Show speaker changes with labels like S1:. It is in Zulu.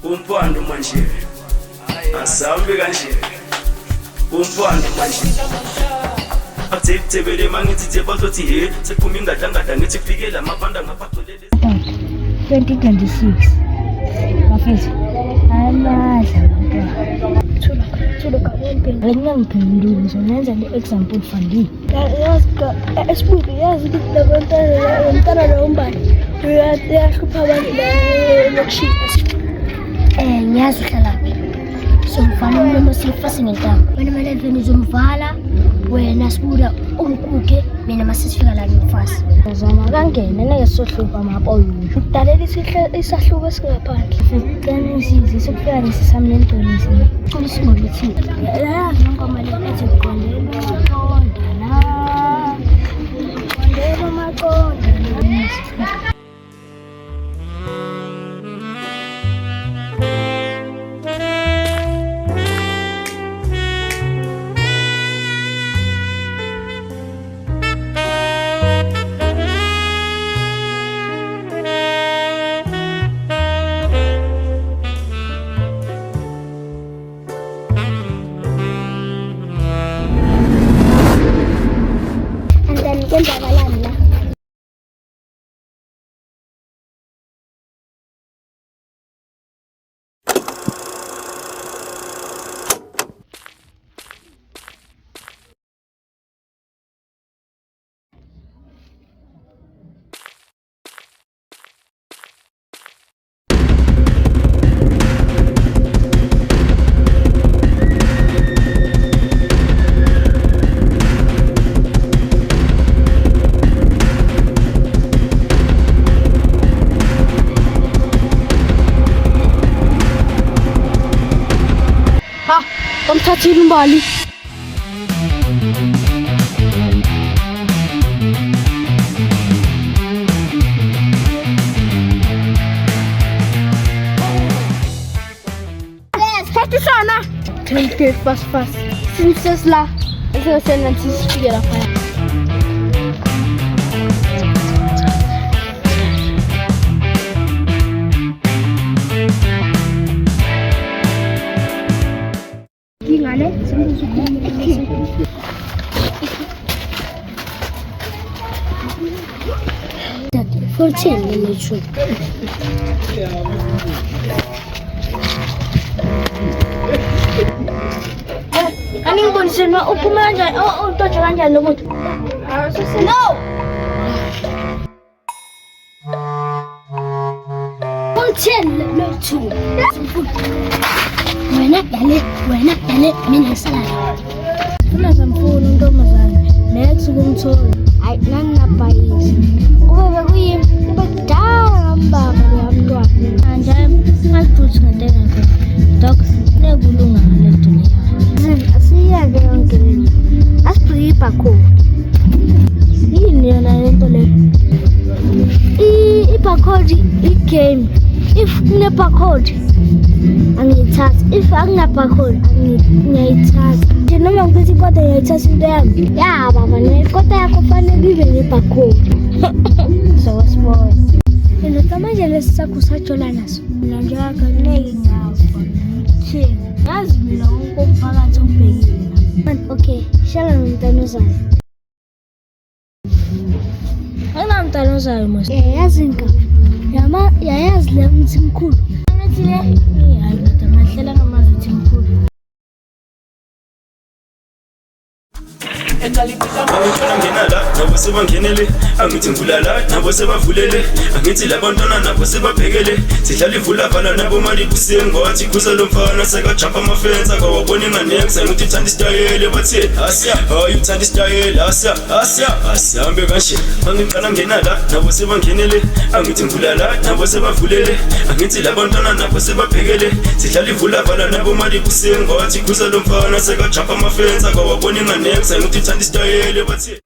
S1: Umphando manje asambe kanje umphando manje athebele mangithi bazothi he sephuma ingadangada ngithi kufikela amabanda ngaphatholele
S2: 2026 bafethu amadla Thula kabombe ngingangiphenduli ngizonenza le-example funding esibuke yazi ukuthi labantwana lombani uyahlupha abantu lokushisa ngiyazi uhlalaphi somfana noma sifase ngentaba wena maleveni uzomvala wena sibuda umkuke mina masifika la ngifasi uzama kangena neke sohlupha amapoyo udalela isahluko esingaphandle ngicela isize sokufika nesisami nentolisi ngicela singolithi la ngoma le ethi uqondela maqonda kwenzakalani la Umthathile umbali Fast sana. Take fast. Since la, eso se necesita la fire. Gimana? Forse non è giusto. Aning bonsen ma ukuman dyan. To jangan dyan lumot. No! Bonsen no chu. Buena dale, mina salad. Kuna sampulu ntombazana. Next kumthola. Hayi nana payisi. Kube bekuyimi kubadala mbaba lomntwana. Manje ngaliphutha ngentela nje. Doc, nekulunga lento leyo. Asiyake yonke lento. Asipripa khona. Yini yona lento leyo? I-barcode i-game. If ne-barcode angiyithatha. If angina-barcode ngiyayithatha. Nje noma ngithi kodwa ngiyayithatha into yami. Ya baba, kodwa yakho fanele ibe ne-barcode. So wasibona. Lento manje lesisakho sajola naso. Mina nje akaneke ngafa. Thina yazi mina wonke umphakathi ongibhekile. Okay, shala nomntana ozayo. Mntana ozayo mos. Yazi nka. Yayazi le mthi mkhulu. Ngathi le hayi kodwa ngahlela ngamazi uthi mkhulu.
S1: Abantwana ngena la nabo sebangenele angithi ngivula la nabo sebavulele angithi labantwana nabo sebabhekele sidlala ivula vala nabo mali kusengathi kuza lo mfana sekajumpa amafence akawabona inganexa ngithi uthanda istyle bathi hayi uthanda istyle asihambe kanje mangiqala ngena la nabo sebangenele angithi ngivula la nabo sebavulele angithi labantwana nabo sebabhekele sidlala ivula vala nabo mali kusengathi kuza lo mfana sekajumpa amafence akawabona inganexa ngithi uthanda istyle bathi